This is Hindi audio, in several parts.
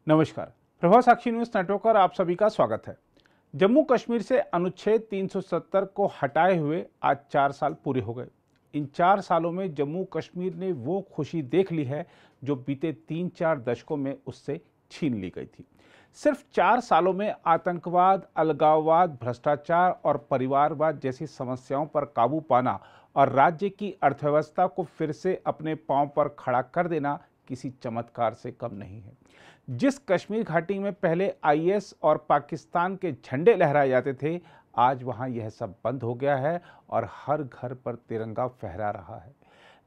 नमस्कार। प्रभाव साक्षी न्यूज नेटवर्क पर आप सभी का स्वागत है। जम्मू कश्मीर से अनुच्छेद 370 को हटाए हुए आज 4 साल पूरे हो गए। इन 4 सालों में जम्मू कश्मीर ने वो खुशी देख ली है जो बीते 3-4 दशकों में उससे छीन ली गई थी। सिर्फ 4 सालों में आतंकवाद, अलगाववाद, भ्रष्टाचार और परिवारवाद जैसी समस्याओं पर काबू पाना और राज्य की अर्थव्यवस्था को फिर से अपने पांव पर खड़ा कर देना किसी चमत्कार से कम नहीं है। जिस कश्मीर घाटी में पहले आईएस और पाकिस्तान के झंडे लहराए जाते थे, आज वहां यह सब बंद हो गया है और हर घर पर तिरंगा फहरा रहा है।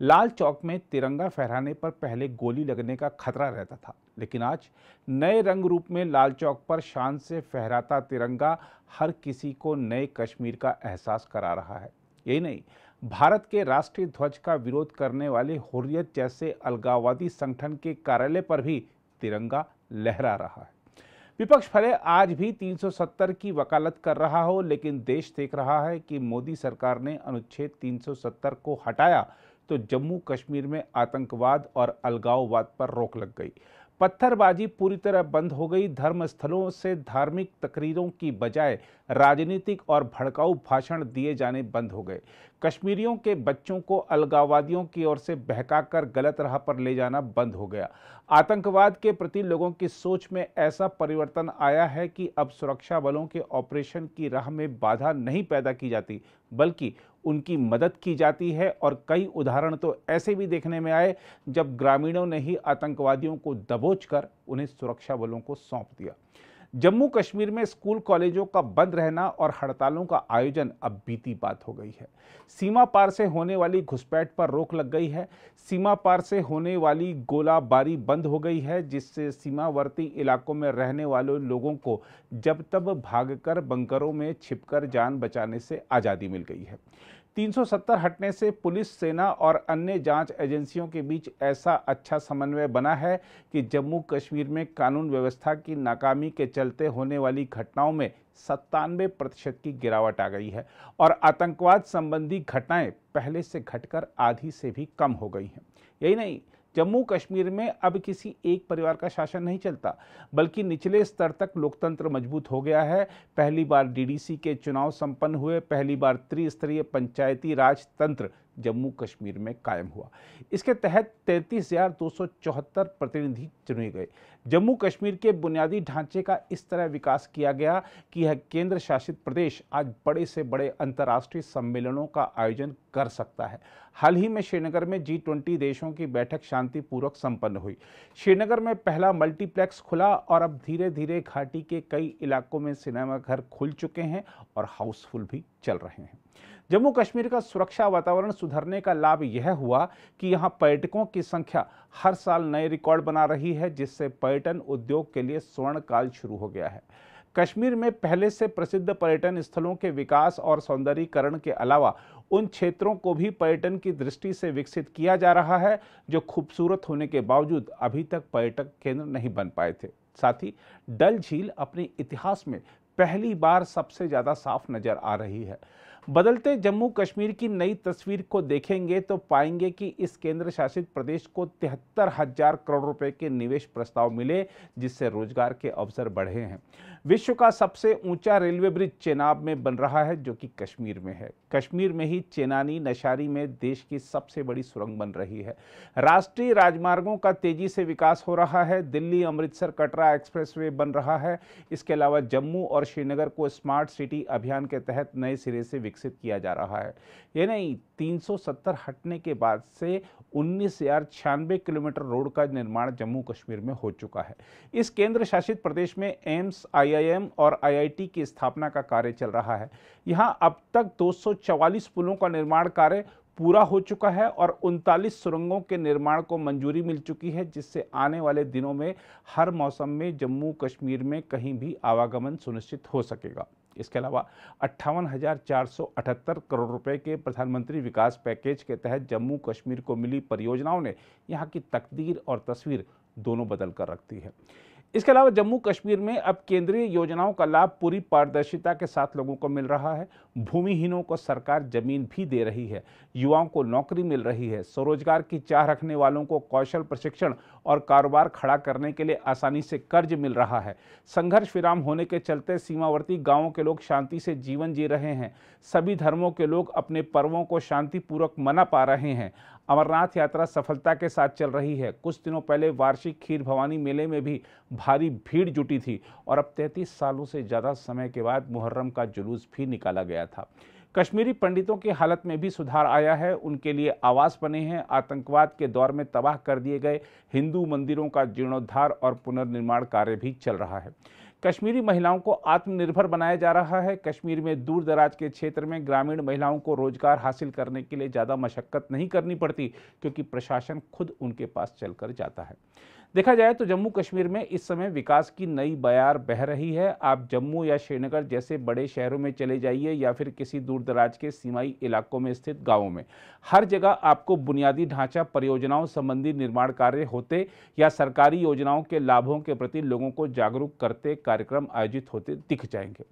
लाल चौक में तिरंगा फहराने पर पहले गोली लगने का खतरा रहता था, लेकिन आज नए रंग रूप में लाल चौक पर शान से फहराता तिरंगा हर किसी को नए कश्मीर का एहसास करा रहा है। यही नहीं, भारत के राष्ट्रीय ध्वज का विरोध करने वाले हुर्रियत जैसे अलगाववादी संगठन के कार्यालय पर भी तिरंगा लहरा रहा है। विपक्ष भले आज भी 370 की वकालत कर रहा हो, लेकिन देश देख रहा है कि मोदी सरकार ने अनुच्छेद 370 को हटाया तो जम्मू कश्मीर में आतंकवाद और अलगाववाद पर रोक लग गई। पत्थरबाजी पूरी तरह बंद हो गई। धर्मस्थलों से धार्मिक तकरीरों की बजाय राजनीतिक और भड़काऊ भाषण दिए जाने बंद हो गए। कश्मीरियों के बच्चों को अलगाववादियों की ओर से बहकाकर गलत राह पर ले जाना बंद हो गया। आतंकवाद के प्रति लोगों की सोच में ऐसा परिवर्तन आया है कि अब सुरक्षा बलों के ऑपरेशन की राह में बाधा नहीं पैदा की जाती, बल्कि उनकी मदद की जाती है। और कई उदाहरण तो ऐसे भी देखने में आए जब ग्रामीणों ने ही आतंकवादियों को दबोचकर उन्हें सुरक्षा बलों को सौंप दिया। जम्मू कश्मीर में स्कूल कॉलेजों का बंद रहना और हड़तालों का आयोजन अब बीती बात हो गई है। सीमा पार से होने वाली घुसपैठ पर रोक लग गई है। सीमा पार से होने वाली गोलाबारी बंद हो गई है, जिससे सीमावर्ती इलाकों में रहने वाले लोगों को जब तब भागकर बंकरों में छिपकर जान बचाने से आज़ादी मिल गई है। 370 हटने से पुलिस, सेना और अन्य जांच एजेंसियों के बीच ऐसा अच्छा समन्वय बना है कि जम्मू कश्मीर में कानून व्यवस्था की नाकामी के चलते होने वाली घटनाओं में 97% की गिरावट आ गई है और आतंकवाद संबंधी घटनाएं पहले से घटकर आधी से भी कम हो गई हैं। यही नहीं, जम्मू कश्मीर में अब किसी एक परिवार का शासन नहीं चलता, बल्कि निचले स्तर तक लोकतंत्र मजबूत हो गया है। पहली बार डीडीसी के चुनाव संपन्न हुए, पहली बार त्रिस्तरीय पंचायती राज तंत्र जम्मू कश्मीर में कायम हुआ। इसके तहत 33,274 प्रतिनिधि चुने गए। जम्मू कश्मीर के बुनियादी ढांचे का इस तरह विकास किया गया कि यह केंद्र शासित प्रदेश आज बड़े से बड़े अंतर्राष्ट्रीय सम्मेलनों का आयोजन कर सकता है। हाल ही में श्रीनगर में G20 देशों की बैठक शांतिपूर्वक संपन्न हुई। श्रीनगर में पहला मल्टीप्लेक्स खुला और अब धीरे धीरे घाटी के कई इलाकों में सिनेमाघर खुल चुके हैं और हाउसफुल भी चल रहे हैं। जम्मू कश्मीर का सुरक्षा वातावरण सुधरने का लाभ यह हुआ कि यहां पर्यटकों की संख्या हर साल नए रिकॉर्ड बना रही है, जिससे पर्यटन उद्योग के लिए स्वर्ण काल शुरू हो गया है। कश्मीर में पहले से प्रसिद्ध पर्यटन स्थलों के विकास और सौंदर्यीकरण के अलावा उन क्षेत्रों को भी पर्यटन की दृष्टि से विकसित किया जा रहा है जो खूबसूरत होने के बावजूद अभी तक पर्यटक केंद्र नहीं बन पाए थे। साथ ही डल झील अपने इतिहास में पहली बार सबसे ज्यादा साफ नजर आ रही है। बदलते जम्मू कश्मीर की नई तस्वीर को देखेंगे तो पाएंगे कि इस केंद्र शासित प्रदेश को 73,000 करोड़ रुपए के निवेश प्रस्ताव मिले, जिससे रोजगार के अवसर बढ़े हैं। विश्व का सबसे ऊंचा रेलवे ब्रिज चेनाब में बन रहा है, जो कि कश्मीर में है। कश्मीर में ही चेनानी नशारी में देश की सबसे बड़ी सुरंग बन रही है। राष्ट्रीय राजमार्गों का तेजी से विकास हो रहा है। दिल्ली अमृतसर कटरा एक्सप्रेसवे बन रहा है। इसके अलावा जम्मू और श्रीनगर को स्मार्ट सिटी अभियान के तहत नए सिरे से विकसित किया जा रहा है। ये नहीं, 370 हटने के बाद से 19,096 किलोमीटर रोड का निर्माण जम्मू कश्मीर में हो चुका है। इस केंद्र शासित प्रदेश में एम्स, IIM और IIT की स्थापना का कार्य चल रहा है। यहां अब तक 244 पुलों का निर्माण कार्य पूरा हो चुका है और 39 सुरंगों के निर्माण को मंजूरी मिल चुकी है, जिससे आने वाले दिनों में हर मौसम में जम्मू कश्मीर में कहीं भी आवागमन सुनिश्चित हो सकेगा। इसके अलावा 58,478 करोड़ रुपए के प्रधानमंत्री विकास पैकेज के तहत जम्मू कश्मीर को मिली परियोजनाओं ने यहां की तकदीर और तस्वीर दोनों बदल कर रखती है। इसके अलावा जम्मू कश्मीर में अब केंद्रीय योजनाओं का लाभ पूरी पारदर्शिता के साथ लोगों को मिल रहा है। भूमिहीनों को सरकार जमीन भी दे रही है, युवाओं को नौकरी मिल रही है, स्वरोजगार की चाह रखने वालों को कौशल प्रशिक्षण और कारोबार खड़ा करने के लिए आसानी से कर्ज मिल रहा है। संघर्ष विराम होने के चलते सीमावर्ती गांवों के लोग शांति से जीवन जी रहे हैं। सभी धर्मों के लोग अपने पर्वों को शांतिपूर्वक मना पा रहे हैं। अमरनाथ यात्रा सफलता के साथ चल रही है। कुछ दिनों पहले वार्षिक खीर भवानी मेले में भी भारी भीड़ जुटी थी और अब 33 सालों से ज़्यादा समय के बाद मुहर्रम का जुलूस भी निकाला गया था। कश्मीरी पंडितों की हालत में भी सुधार आया है। उनके लिए आवास बने हैं। आतंकवाद के दौर में तबाह कर दिए गए हिंदू मंदिरों का जीर्णोद्धार और पुनर्निर्माण कार्य भी चल रहा है। कश्मीरी महिलाओं को आत्मनिर्भर बनाया जा रहा है। कश्मीर में दूर दराज के क्षेत्र में ग्रामीण महिलाओं को रोजगार हासिल करने के लिए ज़्यादा मशक्कत नहीं करनी पड़ती, क्योंकि प्रशासन खुद उनके पास चलकर जाता है। देखा जाए तो जम्मू कश्मीर में इस समय विकास की नई बयार बह रही है। आप जम्मू या श्रीनगर जैसे बड़े शहरों में चले जाइए या फिर किसी दूर दराज के सीमाई इलाकों में स्थित गांवों में, हर जगह आपको बुनियादी ढांचा परियोजनाओं संबंधी निर्माण कार्य होते या सरकारी योजनाओं के लाभों के प्रति लोगों को जागरूक करते कार्यक्रम आयोजित होते दिख जाएंगे।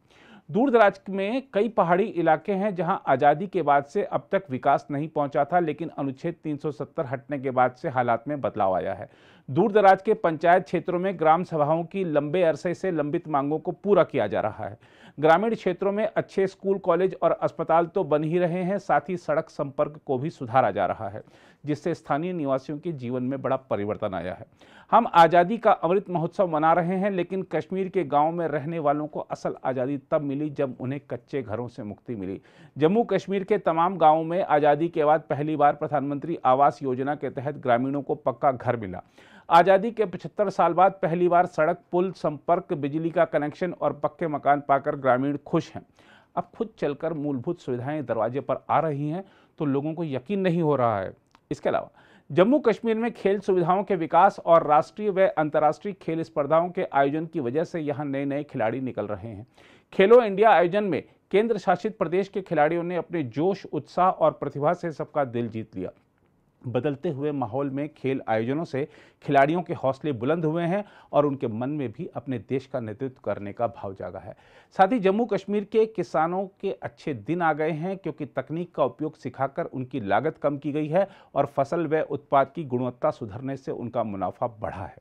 दूर दराज में कई पहाड़ी इलाके हैं जहां आज़ादी के बाद से अब तक विकास नहीं पहुंचा था, लेकिन अनुच्छेद 370 हटने के बाद से हालात में बदलाव आया है। दूर दराज के पंचायत क्षेत्रों में ग्राम सभाओं की लंबे अरसे से लंबित मांगों को पूरा किया जा रहा है। ग्रामीण क्षेत्रों में अच्छे स्कूल, कॉलेज और अस्पताल तो बन ही रहे हैं, साथ ही सड़क संपर्क को भी सुधारा जा रहा है, जिससे स्थानीय निवासियों के जीवन में बड़ा परिवर्तन आया है। हम आज़ादी का अमृत महोत्सव मना रहे हैं, लेकिन कश्मीर के गांव में रहने वालों को असल आज़ादी तब मिली जब उन्हें कच्चे घरों से मुक्ति मिली। जम्मू कश्मीर के तमाम गांवों में आज़ादी के बाद पहली बार प्रधानमंत्री आवास योजना के तहत ग्रामीणों को पक्का घर मिला। आज़ादी के 75 साल बाद पहली बार सड़क, पुल, संपर्क, बिजली का कनेक्शन और पक्के मकान पाकर ग्रामीण खुश हैं। अब खुद चलकर मूलभूत सुविधाएं दरवाजे पर आ रही हैं तो लोगों को यकीन नहीं हो रहा है। इसके अलावा जम्मू कश्मीर में खेल सुविधाओं के विकास और राष्ट्रीय व अंतर्राष्ट्रीय खेल स्पर्धाओं के आयोजन की वजह से यहां नए नए खिलाड़ी निकल रहे हैं। खेलो इंडिया आयोजन में केंद्र शासित प्रदेश के खिलाड़ियों ने अपने जोश, उत्साह और प्रतिभा से सबका दिल जीत लिया। बदलते हुए माहौल में खेल आयोजनों से खिलाड़ियों के हौसले बुलंद हुए हैं और उनके मन में भी अपने देश का नेतृत्व करने का भाव जागा है। साथ ही जम्मू कश्मीर के किसानों के अच्छे दिन आ गए हैं, क्योंकि तकनीक का उपयोग सिखाकर उनकी लागत कम की गई है और फसल व उत्पाद की गुणवत्ता सुधरने से उनका मुनाफा बढ़ा है।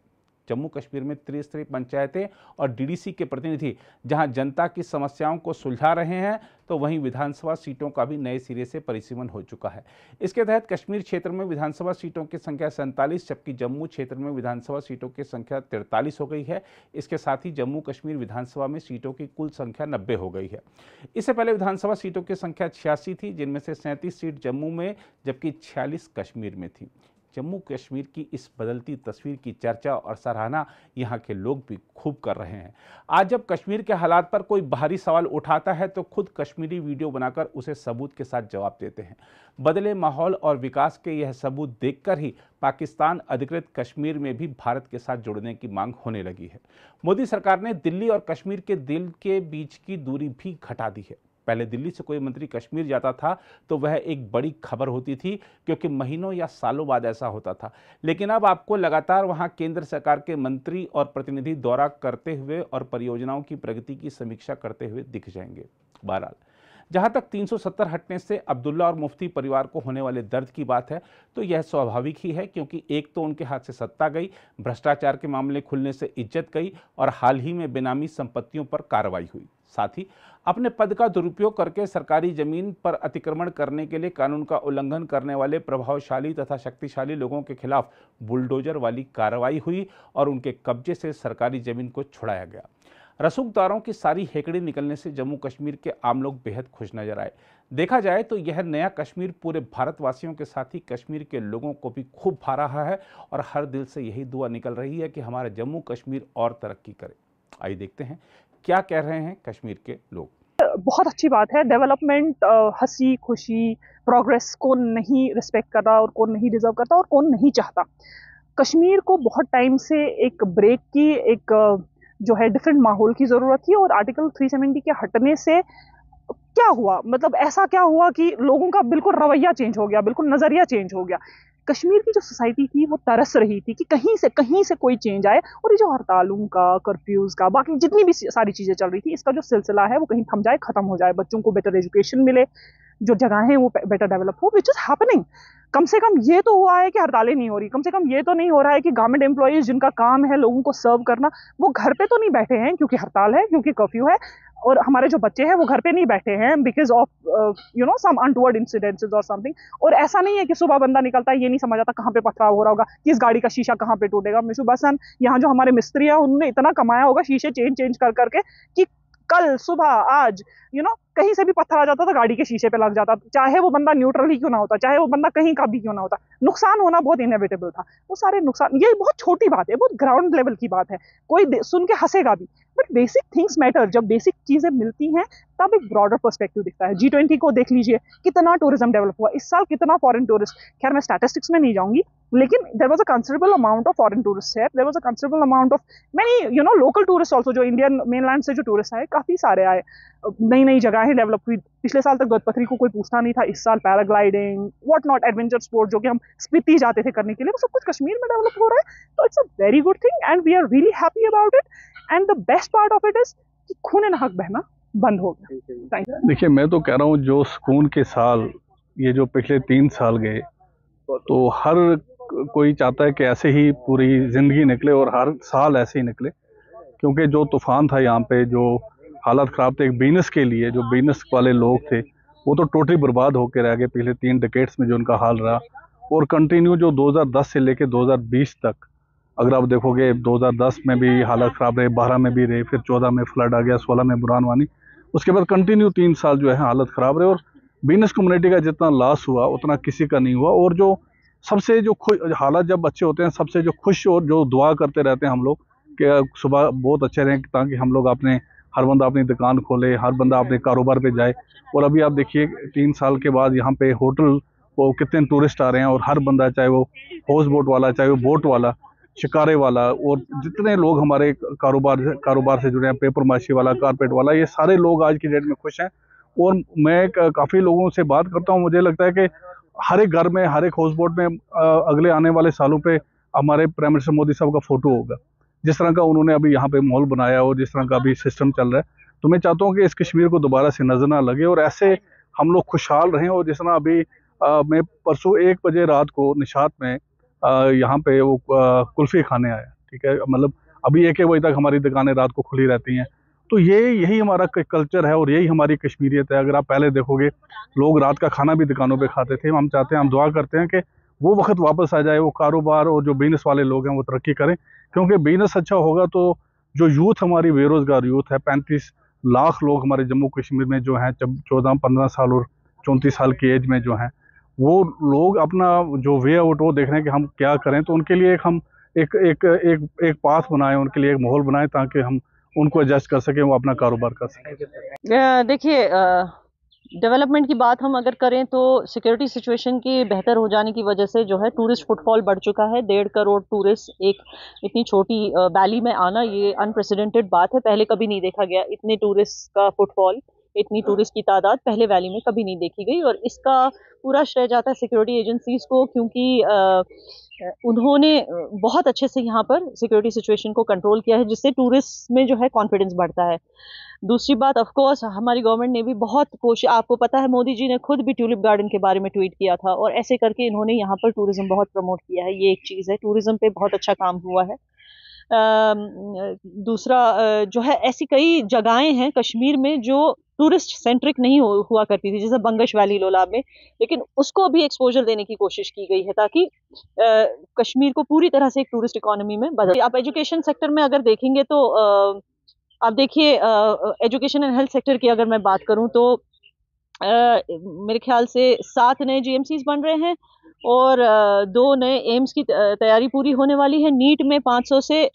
जम्मू कश्मीर में त्रिस्तरीय पंचायतें और डीडीसी के प्रतिनिधि जहां जनता की समस्याओं को सुलझा रहे हैं, तो वहीं विधानसभा सीटों का भी नए सिरे से परिसीमन हो चुका है। इसके तहत कश्मीर क्षेत्र में विधानसभा सीटों की संख्या 47, जबकि जम्मू क्षेत्र में विधानसभा सीटों की संख्या 43 हो गई है। इसके साथ ही जम्मू कश्मीर विधानसभा में सीटों की कुल संख्या 90 हो गई है। इससे पहले विधानसभा सीटों की संख्या 86 थी, जिनमें से 37 सीट जम्मू में जबकि 46 कश्मीर में थी। जम्मू कश्मीर की इस बदलती तस्वीर की चर्चा और सराहना यहाँ के लोग भी खूब कर रहे हैं। आज जब कश्मीर के हालात पर कोई बाहरी सवाल उठाता है तो खुद कश्मीरी वीडियो बनाकर उसे सबूत के साथ जवाब देते हैं। बदले माहौल और विकास के यह सबूत देखकर ही पाकिस्तान अधिकृत कश्मीर में भी भारत के साथ जुड़ने की मांग होने लगी है। मोदी सरकार ने दिल्ली और कश्मीर के दिल के बीच की दूरी भी घटा दी है। पहले दिल्ली से कोई मंत्री कश्मीर जाता था तो वह एक बड़ी खबर होती थी, क्योंकि महीनों या सालों बाद ऐसा होता था। लेकिन अब आपको लगातार वहां केंद्र सरकार के मंत्री और प्रतिनिधि दौरा करते हुए और परियोजनाओं की प्रगति की समीक्षा करते हुए दिख जाएंगे। बहरहाल, जहां तक 370 हटने से अब्दुल्ला और मुफ्ती परिवार को होने वाले दर्द की बात है, तो यह स्वाभाविक ही है, क्योंकि एक तो उनके हाथ से सत्ता गई, भ्रष्टाचार के मामले खुलने से इज्जत गई और हाल ही में बेनामी संपत्तियों पर कार्रवाई हुई। साथ ही अपने पद का दुरुपयोग करके सरकारी जमीन पर अतिक्रमण करने के लिए कानून का उल्लंघन करने वाले प्रभावशाली तथा शक्तिशाली लोगों के खिलाफ बुलडोजर वाली कार्रवाई हुई और उनके कब्जे से सरकारी जमीन को छुड़ाया गया। रसूखदारों की सारी हेकड़ी निकलने से जम्मू कश्मीर के आम लोग बेहद खुश नजर आए। देखा जाए तो यह नया कश्मीर पूरे भारतवासियों के साथ ही कश्मीर के लोगों को भी खूब भा रहा है और हर दिल से यही दुआ निकल रही है कि हमारा जम्मू कश्मीर और तरक्की करे। आइए देखते हैं क्या कह रहे हैं कश्मीर के लोग। बहुत अच्छी बात है। डेवलपमेंट, हंसी खुशी, प्रोग्रेस कौन नहीं रिस्पेक्ट करता और कौन नहीं डिजर्व करता और कौन नहीं चाहता। कश्मीर को बहुत टाइम से एक ब्रेक की, एक जो है डिफरेंट माहौल की जरूरत थी और आर्टिकल 370 के हटने से क्या हुआ, मतलब ऐसा क्या हुआ कि लोगों का बिल्कुल रवैया चेंज हो गया, बिल्कुल नजरिया चेंज हो गया। कश्मीर की जो सोसाइटी थी वो तरस रही थी कि कहीं से कोई चेंज आए, और ये जो हड़तालों का, कर्फ्यूज का, बाकी जितनी भी सारी चीजें चल रही थी, इसका जो सिलसिला है वो कहीं थम जाए, खत्म हो जाए, बच्चों को बेटर एजुकेशन मिले, जो जगहें वो बेटर डेवलप हो, विच इज हैपनिंग। कम से कम ये तो हुआ है कि हड़तालें नहीं हो रही, कम से कम ये तो नहीं हो रहा है कि गवर्नमेंट एम्प्लॉयज जिनका काम है लोगों को सर्व करना, वो घर पे तो नहीं बैठे हैं क्योंकि हड़ताल है, क्योंकि कर्फ्यू है, और हमारे जो बच्चे हैं वो घर पे नहीं बैठे हैं because of some untoward incidences और समथिंग। और ऐसा नहीं है कि सुबह बंदा निकलता है ये नहीं समझ आता कहाँ पे पथराव हो रहा होगा, किस गाड़ी का शीशा कहाँ पे टूटेगा। मिशुबासन यहाँ जो हमारे मिस्त्री हैं उन्होंने इतना कमाया होगा शीशे चेंज कर करके कि कल सुबह आज कहीं से भी पत्थर आ जाता था गाड़ी के शीशे पे लग जाता, चाहे वो बंदा न्यूट्रल ही क्यों ना होता, चाहे वो बंदा कहीं का भी क्यों ना होता, नुकसान होना बहुत इनएविटेबल था। वो सारे नुकसान, ये बहुत छोटी बात है, बहुत ग्राउंड लेवल की बात है, कोई सुन के हंसेगा भी, बट बेसिक थिंग्स मैटर। जब बेसिक चीजें मिलती हैं तब एक ब्रॉडर पर्सपेक्टिव दिखता है। G20 को देख लीजिए, कितना टूरिज्म डेवलप हुआ इस साल, कितना फॉरेन टूरिस्ट, खैर मैं स्टैटिस्टिक्स में नहीं जाऊंगी, लेकिन there was a considerable amount of foreign tourist है, there was a considerable amount of many local tourist also, जो इंडियन मेनलैंड से जो टूरिस्ट आए काफी सारे आए, नई नई जगहें डेवलप हुई। पिछले साल तक गदपथरी को कोई पूछता नहीं था, इस साल paragliding what not adventure sport जो कि हम स्पीति जाते थे करने के लिए, वो सब कुछ कश्मीर में डेवलप हो रहा है। तो it's a very good thing and we are really happy about it, and the best part of it is कि खून नाहक बहना बंद हो गया। देखिए, मैं तो कह रहा हूँ जो सुकून के साल ये जो पिछले 3 साल गए, तो हर कोई चाहता है कि ऐसे ही पूरी ज़िंदगी निकले और हर साल ऐसे ही निकले, क्योंकि जो तूफ़ान था यहाँ पे, जो हालात ख़राब थे एक बिजनेस के लिए, जो बिजनेस वाले लोग थे वो तो टोटली बर्बाद होकर रह गए पिछले 3 डिकेड्स में जो उनका हाल रहा। और कंटिन्यू जो 2010 से लेके 2020 तक, अगर आप देखोगे 2010 में भी हालत ख़राब रहे, 12 में भी रहे, फिर 14 में फ्लड आ गया, 16 में बुरहान वानी, उसके बाद कंटिन्यू 3 साल जो है हालत ख़राब रहे। और बिजनेस कम्युनिटी का जितना लॉस हुआ उतना किसी का नहीं हुआ। और जो सबसे जो हालात जब अच्छे होते हैं, सबसे जो खुश और जो दुआ करते रहते हैं हम लोग कि सुबह बहुत अच्छे रहें, ताकि हम लोग अपने हर बंदा अपनी दुकान खोले, हर बंदा अपने कारोबार पे जाए। और अभी आप देखिए 3 साल के बाद यहाँ पे होटल वो कितने टूरिस्ट आ रहे हैं, और हर बंदा, चाहे वो हाउस बोट वाला, चाहे वो बोट वाला, शिकारे वाला, और जितने लोग हमारे कारोबार से जुड़े हैं, पेपर माशी वाला, कारपेट वाला, ये सारे लोग आज की डेट में खुश हैं। और मैं काफ़ी लोगों से बात करता हूँ, मुझे लगता है कि हर एक घर में, हर एक हाउस बोट में अगले आने वाले सालों पे हमारे प्राइम मिनिस्टर मोदी साहब का फोटो होगा। जिस तरह का उन्होंने अभी यहाँ पे माहौल बनाया और जिस तरह का अभी सिस्टम चल रहा है, तो मैं चाहता हूँ कि इस कश्मीर को दोबारा से नजर ना लगे और ऐसे हम लोग खुशहाल रहें। और जिस तरह अभी मैं परसों 1 बजे रात को निशात में यहाँ पे वो कुल्फी खाने आया, ठीक है, मतलब अभी 1 बजे तक हमारी दुकानें रात को खुली रहती हैं। तो यही हमारा कल्चर है और यही हमारी कश्मीरियत है। अगर आप पहले देखोगे, लोग रात का खाना भी दुकानों पे खाते थे। हम चाहते हैं, हम दुआ करते हैं कि वो वक्त वापस आ जाए, वो कारोबार और जो बिजनेस वाले लोग हैं वो तरक्की करें, क्योंकि बिजनेस अच्छा होगा तो जो यूथ, हमारी बेरोजगार यूथ है, 35 लाख लोग हमारे जम्मू कश्मीर में जो हैं 14-15 साल और 34 साल की एज में जो हैं, वो लोग अपना जो वे आउट वो देख रहे हैं कि हम क्या करें। तो उनके लिए हम एक पाथ बनाएं, उनके लिए एक माहौल बनाएं, ताकि हम उनको एडजस्ट कर सकें, वो अपना कारोबार कर सकें। देखिए, डेवलपमेंट की बात हम अगर करें तो सिक्योरिटी सिचुएशन के बेहतर हो जाने की वजह से जो है टूरिस्ट फुटफॉल बढ़ चुका है। 1.5 करोड़ टूरिस्ट एक इतनी छोटी वैली में आना, ये अनप्रेसिडेंटेड बात है। पहले कभी नहीं देखा गया इतने टूरिस्ट का फुटफॉल, इतनी टूरिस्ट की तादाद पहले वैली में कभी नहीं देखी गई। और इसका पूरा श्रेय जाता है सिक्योरिटी एजेंसीज को, क्योंकि उन्होंने बहुत अच्छे से यहाँ पर सिक्योरिटी सिचुएशन को कंट्रोल किया है, जिससे टूरिस्ट में जो है कॉन्फिडेंस बढ़ता है। दूसरी बात, ऑफ कोर्स हमारी गवर्नमेंट ने भी बहुत कोशिश, आपको पता है मोदी जी ने खुद भी ट्यूलिप गार्डन के बारे में ट्वीट किया था, और ऐसे करके इन्होंने यहाँ पर टूरिज्म बहुत प्रमोट किया है। ये एक चीज़ है, टूरिज्म पे बहुत अच्छा काम हुआ है। दूसरा जो है, ऐसी कई जगहें हैं कश्मीर में जो टूरिस्ट सेंट्रिक नहीं हुआ करती थी, जैसे बंगश वैली लोलाब में, लेकिन उसको भी एक्सपोजर देने की कोशिश की गई है ताकि कश्मीर को पूरी तरह से एक टूरिस्ट इकोनॉमी में बदल। आप एजुकेशन सेक्टर में अगर देखेंगे तो आप देखिए, एजुकेशन एंड हेल्थ सेक्टर की अगर मैं बात करूं तो मेरे ख्याल से 7 नए जीएमसीज बन रहे हैं और 2 नए एम्स की तैयारी पूरी होने वाली है। नीट में 500 से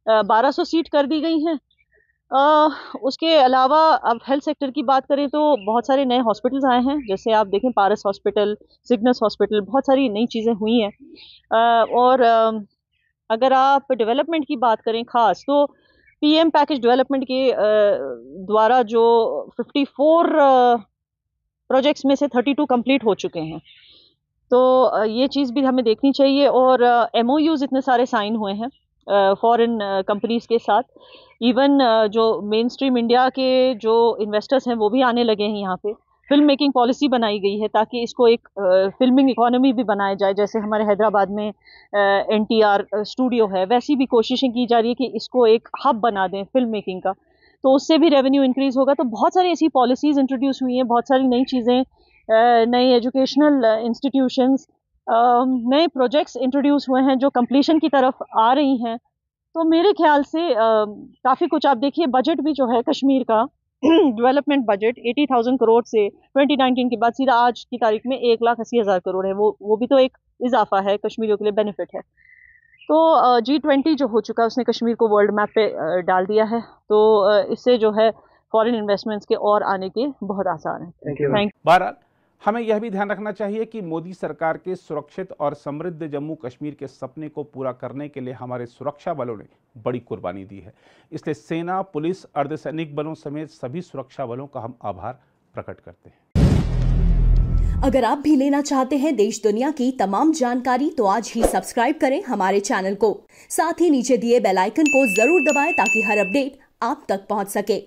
1200 सीट कर दी गई हैं। उसके अलावा अब हेल्थ सेक्टर की बात करें तो बहुत सारे नए हॉस्पिटल्स आए हैं, जैसे आप देखें पारस हॉस्पिटल, सिग्नस हॉस्पिटल, बहुत सारी नई चीज़ें हुई हैं। और अगर आप डेवलपमेंट की बात करें खास, तो पीएम पैकेज डेवलपमेंट के द्वारा जो 54 प्रोजेक्ट्स में से 32 कंप्लीट हो चुके हैं। तो ये चीज़ भी हमें देखनी चाहिए। और MOUs इतने सारे साइन हुए हैं फॉरेन कंपनीज के साथ। इवन जो मेन स्ट्रीम इंडिया के जो इन्वेस्टर्स हैं वो भी आने लगे हैं यहाँ पे। फिल्म मेकिंग पॉलिसी बनाई गई है ताकि इसको एक फिल्मिंग इकोनॉमी भी बनाया जाए। जैसे हमारे हैदराबाद में NTR स्टूडियो है, वैसी भी कोशिशें की जा रही है कि इसको एक हब बना दें फिल्म मेकिंग का, तो उससे भी रेवेन्यू इंक्रीज होगा। तो बहुत सारी ऐसी पॉलिसीज़ इंट्रोड्यूस हुई हैं, बहुत सारी नई चीज़ें, नई एजुकेशनल इंस्टीट्यूशंस, नए प्रोजेक्ट्स इंट्रोड्यूस हुए हैं जो कंप्लीशन की तरफ आ रही हैं। तो मेरे ख्याल से काफ़ी कुछ, आप देखिए बजट भी जो है कश्मीर का डेवलपमेंट बजट 80,000 करोड़ से 2019 के बाद सीधा आज की तारीख में 1,80,000 करोड़ है। वो भी तो एक इजाफा है, कश्मीरियों के लिए बेनिफिट है। तो G20 जो हो चुका है उसने कश्मीर को वर्ल्ड मैप पे डाल दिया है। तो इससे जो है फॉरेन इन्वेस्टमेंट्स के और आने के बहुत आसार हैं। Thank you. बहरहाल हमें यह भी ध्यान रखना चाहिए कि मोदी सरकार के सुरक्षित और समृद्ध जम्मू कश्मीर के सपने को पूरा करने के लिए हमारे सुरक्षा बलों ने बड़ी कुर्बानी दी है। इसलिए सेना, पुलिस, अर्धसैनिक बलों समेत सभी सुरक्षा बलों का हम आभार प्रकट करते हैं। अगर आप भी लेना चाहते हैं देश दुनिया की तमाम जानकारी तो आज ही सब्सक्राइब करें हमारे चैनल को। साथ ही नीचे दिए बेल आइकन को जरूर दबाएं ताकि हर अपडेट आप तक पहुंच सके।